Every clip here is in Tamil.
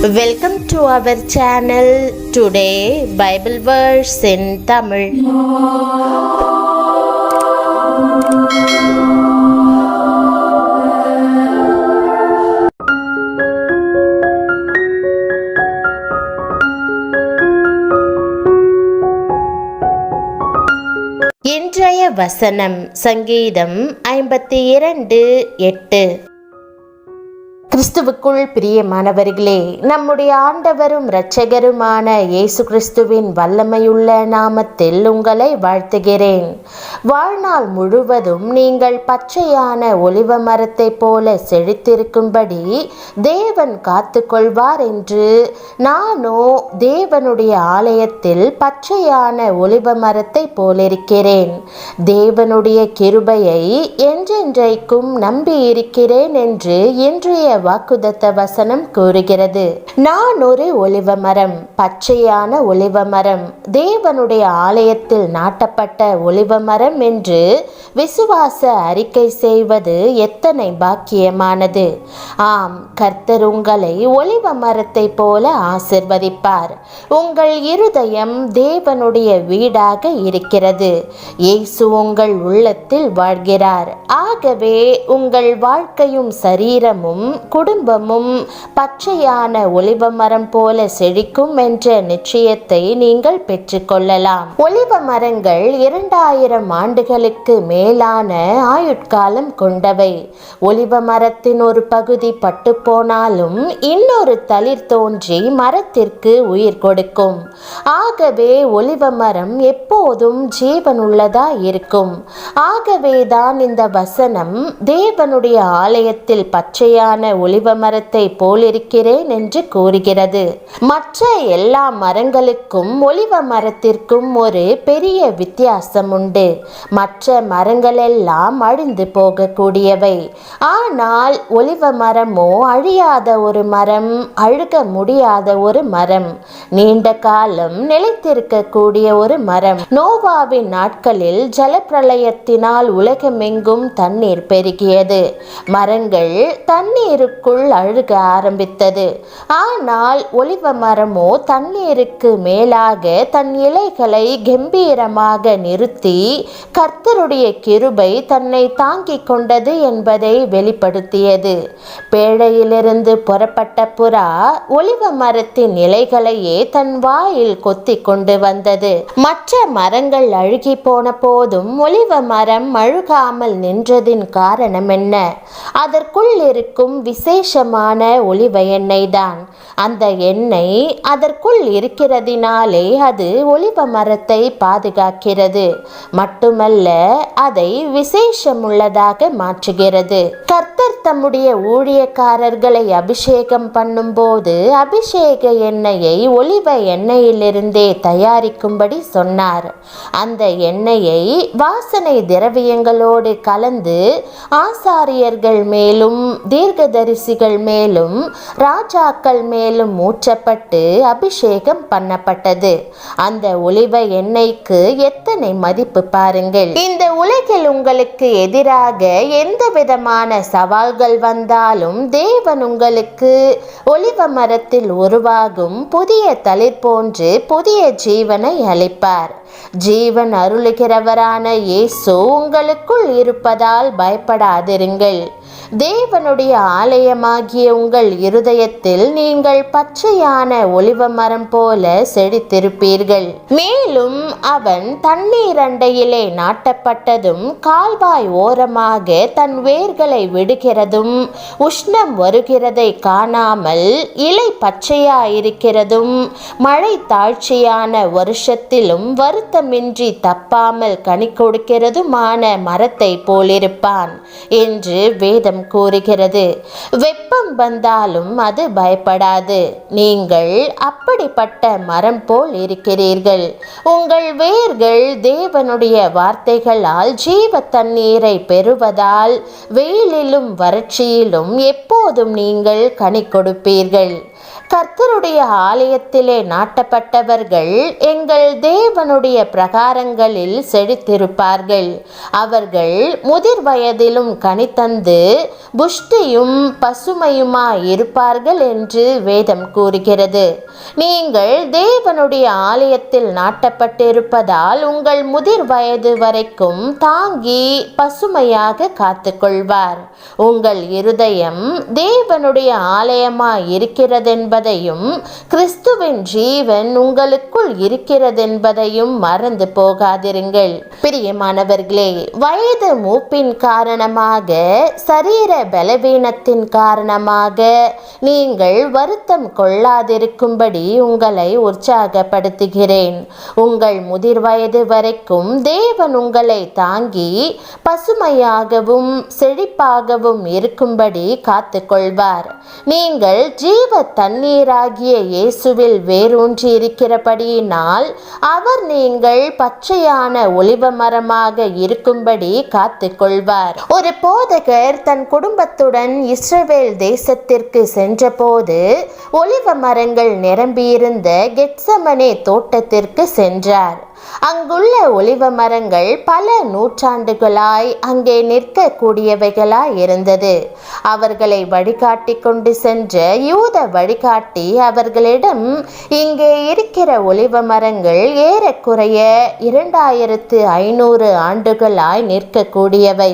Welcome to our channel. Today Bible verse in Tamil. இன்றைய வசனம் சங்கீதம் 52:8. கிறிஸ்துவுக்குள் பிரியமானவர்களே, நம்முடைய ஆண்டவரும் இரட்சகருமான இயேசு கிறிஸ்துவின் வல்லமையுள்ள நாமத்தில் உங்களை வாழ்த்துகிறேன். வாழ்நாள் முழுவதும் நீங்கள் பச்சையான ஒலிவ மரத்தை போல செழித்திருக்கும்படி தேவன் காத்துக்கொள்வார் என்று நானோ தேவனுடைய ஆலயத்தில் பச்சையான ஒலிவ மரத்தை போலிருக்கிறேன். தேவனுடைய கிருபையை என்றென்றைக்கும் நம்பியிருக்கிறேன் என்று இன்றைய வாக்குதத்த வசனம் கூறுகிறது. நான் ஒரு ஒலிவ மரம், பச்சையான ஒலிவ மரம், தேவனுடைய ஆலயத்தில் நாட்டப்பட்ட ஒலிவ மரம் என்று விசுவாச அறிக்கை செய்வது எத்தனை பாக்கியமானது. ஆம், கர்த்தர் உங்களை ஒலிவ மரத்தை போல ஆசிர்வதிப்பார். உங்கள் இருதயம் தேவனுடைய வீடாக இருக்கிறது. இயேசு உங்கள் உள்ளத்தில் வாழ்கிறார். ஆகவே உங்கள் வாழ்க்கையும் சரீரமும் குடும்பமும் பச்சையான ஒலிவ மரம் போல செழிக்கும் என்ற நிச்சயத்தை நீங்கள் பெற்றுக்கொள்ளலாம். ஒலிவ மரங்கள் 2000 ஆண்டுகளுக்கு மேலான ஆயுட்காலம் கொண்டவை. ஒலிவ மரத்தின் ஒரு பகுதி பட்டு போனாலும் இன்னொரு தளிர் தோன்றி மரத்திற்கு உயிர் கொடுக்கும். ஆகவே ஒலிவ மரம் எப்போதும் ஜீவனுள்ளதா இருக்கும். ஆகவேதான் இந்த வசனம் தேவனுடைய ஆலயத்தில் பச்சையான ஒலிவ மரத்தை போலிருக்கிறேன் என்று கூறுகிறது. மற்ற எல்லா மரங்களுக்கும் ஒலிவ மரத்திற்கும் ஒரு பெரிய வித்தியாசம் உண்டு. மற்ற மரங்கள் எல்லாம் அழிந்து போகக்கூடியவை. ஆனால் ஒலிவ மரமோ அழியாத ஒரு மரம், அழுக முடியாத ஒரு மரம், நீண்ட காலம் நிலைத்திருக்கக்கூடிய ஒரு மரம். நோவாவின் நாட்களில் ஜலப்பிரளயத்தினால் உலகமெங்கும் தண்ணீர் பெருகியது. மரங்கள் தண்ணீருக்குள் அழுக ஆரம்பித்தது. ஆனால் ஒலிவ மரமோ தண்ணீருக்கு மேலாக தன் இலைகளை கம்பீரமாக நிறுத்தி கர்த்தருடைய கிருபை தன்னை தாங்கிக் கொண்டது என்பதை வெளிப்படுத்தியது. பேழையிலிருந்து புறப்பட்ட புறா ஒலிவ மரத்தின் இலைகளையே தன் வாயில் கொத்தி கொண்டு வந்தது. மற்ற மரங்கள் அழுகி போன போதும் ஒலிவ மரம் அழுகாமல் நின்றதின் காரணம் என்ன? அதற்குள் இருக்கும் விசேஷமான ஒலிவ எண்ணெய் தான். அந்த எண்ணெய் அதற்குள் இருக்கிறதினாலே அது ஒலிவ மரத்தை பாதுகாக்கிறது. மட்டுமல்ல, அதை விசேஷமுள்ளதாக மாற்றுகிறது. கர்த்தர் தம்முடைய ஊழியக்காரர்களை அபிஷேகம் பண்ணும்போது அபிஷேக எண்ணெயை ஒலிவ எண்ணெயிலிருந்தே தயாரிக்கும்படி சொன்னார். அந்த எண்ணெயை வாசனை திரவியங்களோடு கலந்து ஆசாரியர்கள் மேலும் தீர்க்கதரிசிகள் மேலும் ராஜாக்கள் மேலும் ஊற்றப்பட்டு அபிஷேகம் பண்ணப்பட்டது. அந்த ஒலிவ எண்ணெய்க்கு எத்தனை மதிப்பு பாருங்கள். இந்த உலகில் உங்களுக்கு எதிராக எந்த விதமான சவால்கள் வந்தாலும் தேவன் உங்களுக்கு ஒலிவ மரத்தில் உருவாகும் புதிய தளிர் போன்று புதிய ஜீவனை அளிப்பார். ஜீவன் அருளுகிறவரான இயேசு உங்களுக்குள் இருப்பதால் பயப்படாதிருங்கள். தேவனுடைய ஆலயமாகிய உங்கள் இருதயத்தில் நீங்கள் பச்சையான ஒலிவ மரம் போல செழித்திருப்பீர்கள். மேலும் அவன் தண்ணீர் அண்டையிலே நாட்டப்பட்டதும் கால்வாய் ஓரமாக தன் வேர்களை விடுகிறதும் உஷ்ணம் வருகிறதை காணாமல் இலை பச்சையாயிருக்கிறதும் மழை தாழ்ச்சியான வருஷத்திலும் வருத்தமின்றி தப்பாமல் கனி கொடுக்கிறதுமான மரத்தை போலிருப்பான் என்று வேதம் கூறுகிறது. வெப்பம் வந்தாலும் அது பயப்படாது. நீங்கள் அப்படிப்பட்ட மரம் போல் இருக்கிறீர்கள். உங்கள் வேர்கள் தேவனுடைய வார்த்தைகளால் ஜீவ தண்ணீரை பெறுவதால் வெயிலிலும் வறட்சியிலும் எப்போதும் நீங்கள் கனி கொடுப்பீர்கள். கர்த்தருடைய ஆலயத்திலே நாட்டப்பட்டவர்கள் எங்கள் தேவனுடைய பிரகாரங்களில் செழித்திருப்பார்கள். அவர்கள் முதிர் வயதிலும் கனிதந்து புஷ்டியும் பசுமையுமாய் இருப்பார்கள் என்று வேதம் கூறுகிறது. நீங்கள் தேவனுடைய ஆலயத்தில் நாட்டப்பட்டிருப்பதால் உங்கள் முதிர் வயது வரைக்கும் தாங்கி பசுமையாக காத்துக்கொள்வார். உங்கள் இருதயம் தேவனுடைய ஆலயமாய் இருக்கிறதென்பதையும் கிறிஸ்துவின் ஜீவன் உங்களுக்குள் இருக்கிறதென்பதையும் மறந்து போகாதிருங்கள். பிரியமானவர்களே, வயது மூப்பின் காரணமாக, சரீர பலவீனத்தின் காரணமாக நீங்கள் வருத்தம் கொள்ளாதிருக்கும்படி உங்களை உற்சாகப்படுத்துகிறேன். உங்கள் முதிர் வயது வரைக்கும் தேவன் உங்களை தாங்கி பசுமையாகவும் செழிப்பாகவும் இருக்கும்படி காத்துக்கொள்வார். நீங்கள் ஜீவ தண்ணீராகிய இயேசுவில் வேரூன்றி இருக்கிறபடியினால் அவர் நீங்கள் பச்சையான ஒலிவ மரமாக இருக்கும்படி காத்துக்கொள்வார். ஒரு போதகர் தன் குடும்பத்துடன் இஸ்ரவேல் தேசத்திற்கு சென்றபோது ஒலிவ மரங்கள் நிரம்பியிருந்த கெத்சமனே தோட்டத்திற்கு சென்றார். அங்குள்ள ஒலிவ மரங்கள் பல நூற்றாண்டுகளாய் அங்கே நிற்கக்கூடியவைகளாய் இருந்தது. அவர்களை வழிகாட்டி கொண்டு சென்ற யூத வழிகாட்டி அவர்களிடம், இங்கே இருக்கிற ஒலிவ மரங்கள் ஏறக்குறைய 2500 ஆண்டுகளாய் நிற்கக்கூடியவை.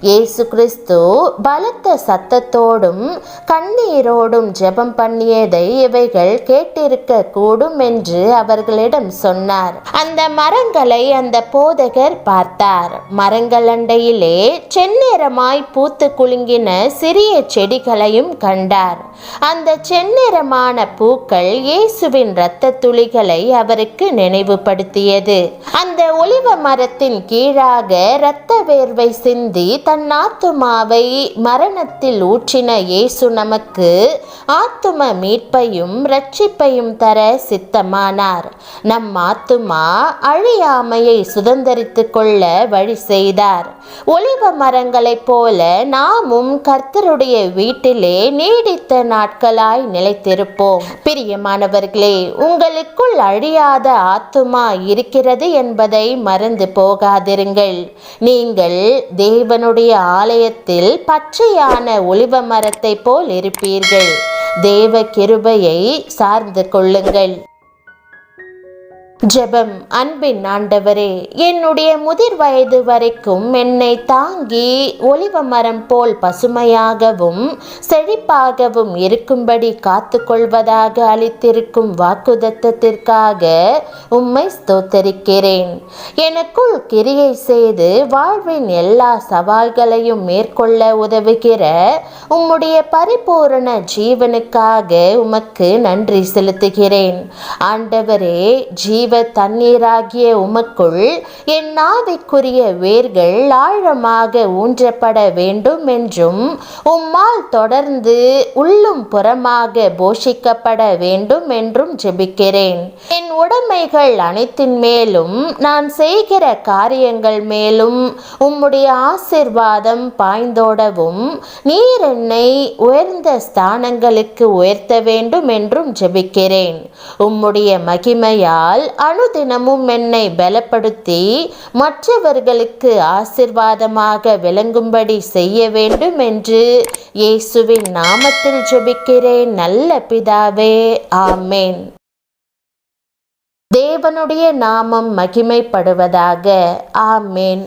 இயேசு கிறிஸ்து பலத்த சத்தத்தோடும் கண்ணீரோடும் ஜெபம் பண்ணியதை இவைகள் கேட்டிருக்க கூடும் என்று அவர்களிடம் சொன்னார். அந்த மரங்களை அந்த போதகர் பார்த்தார். மரங்கள் அண்டையிலே செந்நிறமாய் பூத்து குலுங்கின சிறிய செடிகளையும் கண்டார். அந்த செந்நிறமான பூக்கள் இயேசுவின் இரத்த துளிகளை அவருக்கு நினைவுபடுத்தியது. அந்த ஒலிவ மரத்தின் கீழாக இரத்த வேர்வை சிந்தி தன் ஆத்துமாவை மரணத்தில் ஊற்றின இயேசு நமக்கு ஆத்தும மீட்பையும் இரட்சிப்பையும் தர சித்தமானார். நம் ஆத்துமா அழியாமையை சுதந்தரித்து கொள்ள வழி செய்தார். ஒலிவ மரங்களைப் போல நாமும் கர்த்தருடைய வீட்டிலே நீடித்த நாட்களாய் நிலைத்திருப்போம். பிரியமானவர்களே, உங்களுக்குள் அழியாத ஆத்துமா இருக்கிறது என்பதை மறந்து போகாதிருங்கள். நீங்கள் தேவனுடைய ஆலயத்தில் பச்சையான ஒலிவ மரத்தை போல் இருப்பீர்கள். தேவ கிருபையை சார்ந்து கொள்ளுங்கள். ஜெபம். அன்பின் ஆண்டவரே, என்னுடைய முதிர் வயது வரைக்கும் என்னை தாங்கி ஒலிவ மரம் போல் பசுமையாகவும் செழிப்பாகவும் இருக்கும்படி காத்து கொள்வதாக அளித்திருக்கும் வாக்குதத்தத்திற்காக உம்மை ஸ்தோத்தரிக்கிறேன். எனக்குள் கிரியை செய்து வாழ்வின் எல்லா சவால்களையும் மேற்கொள்ள உதவுகிற உம்முடைய பரிபூரண ஜீவனுக்காக உமக்கு நன்றி செலுத்துகிறேன். ஆண்டவரே, ஜீவ தண்ணீராகிய உமக்குள் என் ஆவிக்குரிய வேர்கள் ஆழமாக ஊன்றப்பட வேண்டும் என்றும் உம்மால் தொடர்ந்து உள்ளும் புறமாக போஷிக்கப்பட வேண்டும் என்றும் ஜெபிக்கிறேன். என் உடைமைகள் அனைத்தின் மேலும் நான் செய்கிற காரியங்கள் மேலும் உம்முடைய ஆசீர்வாதம் பாய்ந்தோடவும் நீர் என்னை உயர்ந்த ஸ்தானங்களுக்கு உயர்த்த வேண்டும் என்றும் ஜெபிக்கிறேன். உம்முடைய மகிமையால் அனுதினமும் என்னை பலப்படுத்தி மற்றவர்களுக்கு ஆசீர்வாதமாக விளங்கும்படி செய்ய வேண்டும் என்று இயேசுவின் நாமத்தில் ஜெபிக்கிறேன் நல்ல பிதாவே, ஆமேன். தேவனுடைய நாமம் மகிமைப்படுவதாக. ஆமேன்.